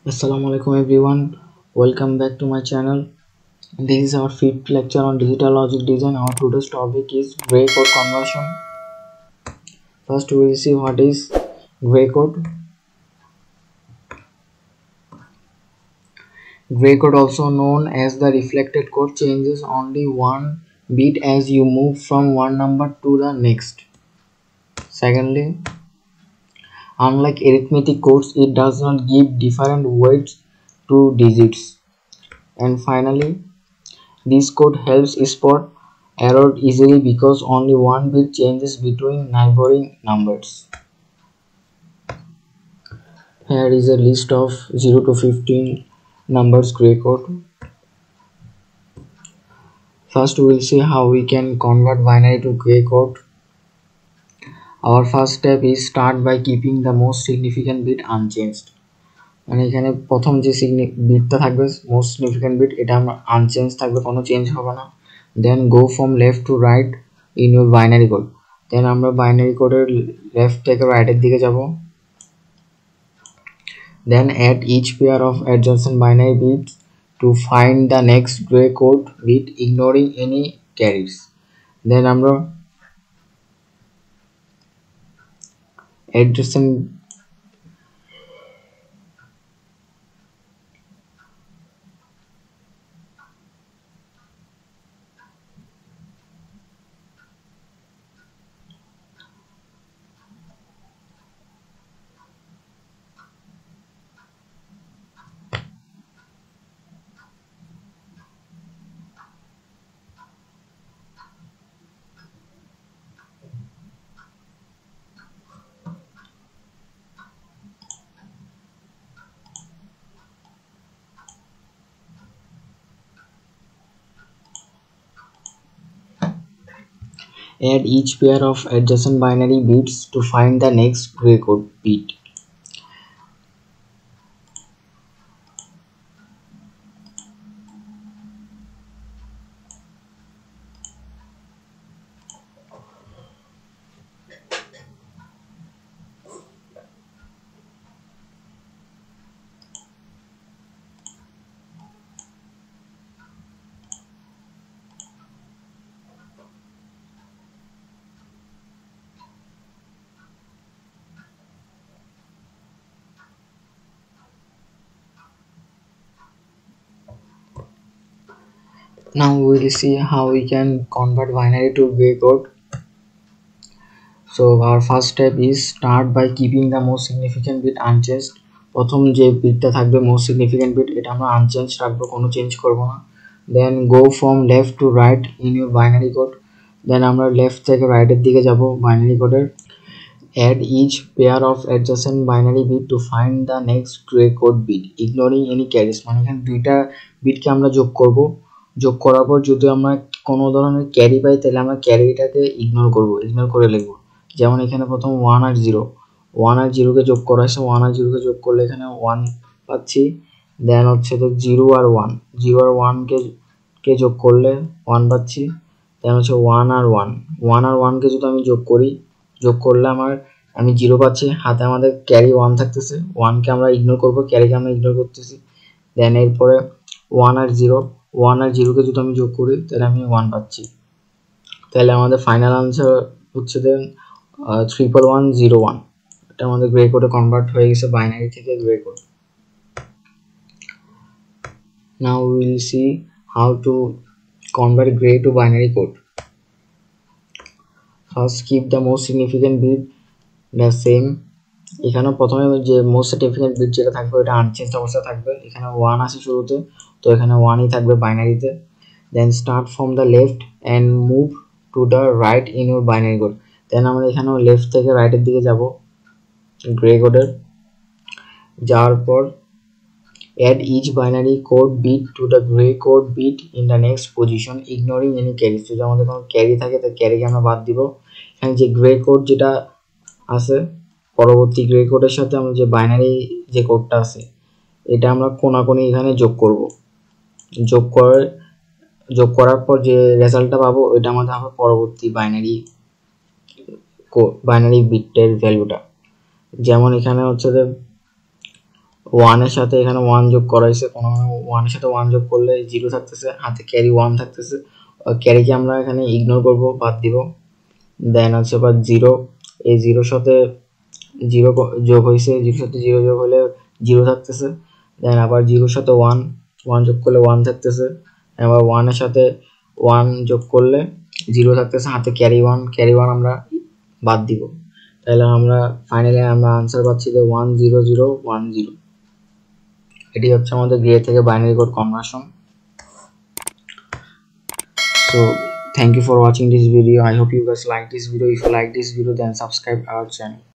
Assalamualaikum everyone, welcome back to my channel. This is our fifth lecture on digital logic design. Our today's topic is gray code conversion. First we will see what is gray code. Gray code, also known as the reflected code, changes only one bit as you move from one number to the next. Secondly, unlike arithmetic codes, it does not give different weights to digits. And finally, this code helps spot error easily because only one bit changes between neighboring numbers. Here is a list of 0 to 15 numbers gray code. First we will see how we can convert binary to gray code. Our first step is start by keeping the most significant bit unchanged. মানে এখানে প্রথম যে বিটটা থাকবে most significant bit এটা আমরা unchange থাকবে, কোনো change হবে না। Then go from left to right in your binary code. Then আমরা বাইনারি কোডের লেফট থেকে রাইটের দিকে যাব। Then add each pair of adjacent binary bits to find the next grey code bit ignoring any carries. Then আমরা adjacent add each pair of adjacent binary bits to find the next gray code bit. Now we will see how we can convert binary to gray code. So our first step is start by keeping the most significant bit unchanged. প্রথম যে বিটটা থাকবে most significant bit এটা আমরা unchange রাখবো, কোনো change করব না। Then go from left to right in your binary code. Then আমরা লেফট থেকে রাইটের দিকে যাব বাইনারি কোডের। Add each pair of adjacent binary bit to find the next grey code bit ignoring any carries. মানে এখানে দুইটা বিটকে আমরা যোগ করব। যোগ করার পর যদি আমরা কোনো ধরনের ক্যারি পাই তাহলে আমরা ক্যারিটাকে ইগনোর করে লিখবো। যেমন এখানে প্রথম 1 আর 0, 1 আর 0কে যোগ করা হয়েছে। 1 আর 0কে যোগ করলে এখানে 1 পাচ্ছি। দেন হচ্ছে তো 0 আর 1, 0 আর 1কে যোগ করলে 1 পাচ্ছি। দেন হচ্ছে 1 আর 1, 1 আর 1কে যদি আমি যোগ করলে আমি 0 পাচ্ছি। হাতে আমাদের ক্যারি 1 থাকতেছে, 1কে আমরা ইগনোর করবো, ক্যারিকে আমরা ইগনোর করতেছি। দেন এরপরে 1 আর 0কে যদি আমি যোগ করি তাহলে আমি 1 পাচ্ছি। তাহলে আমাদের ফাইনাল আনসার হচ্ছে দেন 31101। এটা আমাদের গ্রে কোডে কনভার্ট হয়ে গেছে বাইনারি থেকে grey code. Now we will see how to convert grey to binary code. First keep the most significant bit the same. এখানে প্রথমে যে মোস্ট সিগনিফিক্যান্ট বিট যেটা থাকবে এটা আনচেঞ্জ অবস্থায় থাকবে। এখানে 1 আসে শুরুতে, তো এখানে 1ই থাকবে বাইনারিতে। Then start from the left and move to the right in your binary code. Then আমরা এখানেও লেফট থেকে রাইটের দিকে যাব গ্রে কোডের। যাওয়ার পর add each binary code bit to the grey code bit in the next position ignoring any carriage. যদি আমাদের কোনো ক্যারি থাকে তো ক্যারিকে আমরা বাদ দিব। এখানে যে গ্রে কোড যেটা আছে পরবর্তী গ্রে কোডের সাথে আমরা যে বাইনারি যে কোডটা আছে এটা আমরা কোনাকুনি এখানে যোগ করব। যোগ করার পর যে রেজাল্টটা পাবো ওইটা আমাদের হবে পরবর্তী বাইনারি বিটের ভ্যালুটা। যেমন এখানে হচ্ছে যে 1 এর সাথে এখানে 1 যোগ করা হয়েছে, কোনো 1 এর সাথে 1 যোগ করলে 0 থাকতেছে, হাতে ক্যারি 1 থাকতেছে, ক্যারিকে আমরা এখানে ইগনোর করব, বাদ দিব। দেন আছে আবার 0, এই 0 সাথে 0 যোগ হয়েছে, 0 সাথে 0 যোগ হলে 0 থাকতেছে। দেন আবার 0 সাথে 1 যোগ করলে 1 থাকতেছে। আবার 1 এর সাথে 1 যোগ করলে 0 থাকতেছে, হাতে ক্যারি 1 আমরা বাদ দিব। তাহলে আমরা ফাইনালি আমরা আনসার পাচ্ছি যে 10010। এটি হচ্ছে আমাদের গ্রে থেকে binary code conversion. So thank you for watching this video. I hope you guys like this video. If you like this video, then subscribe our channel.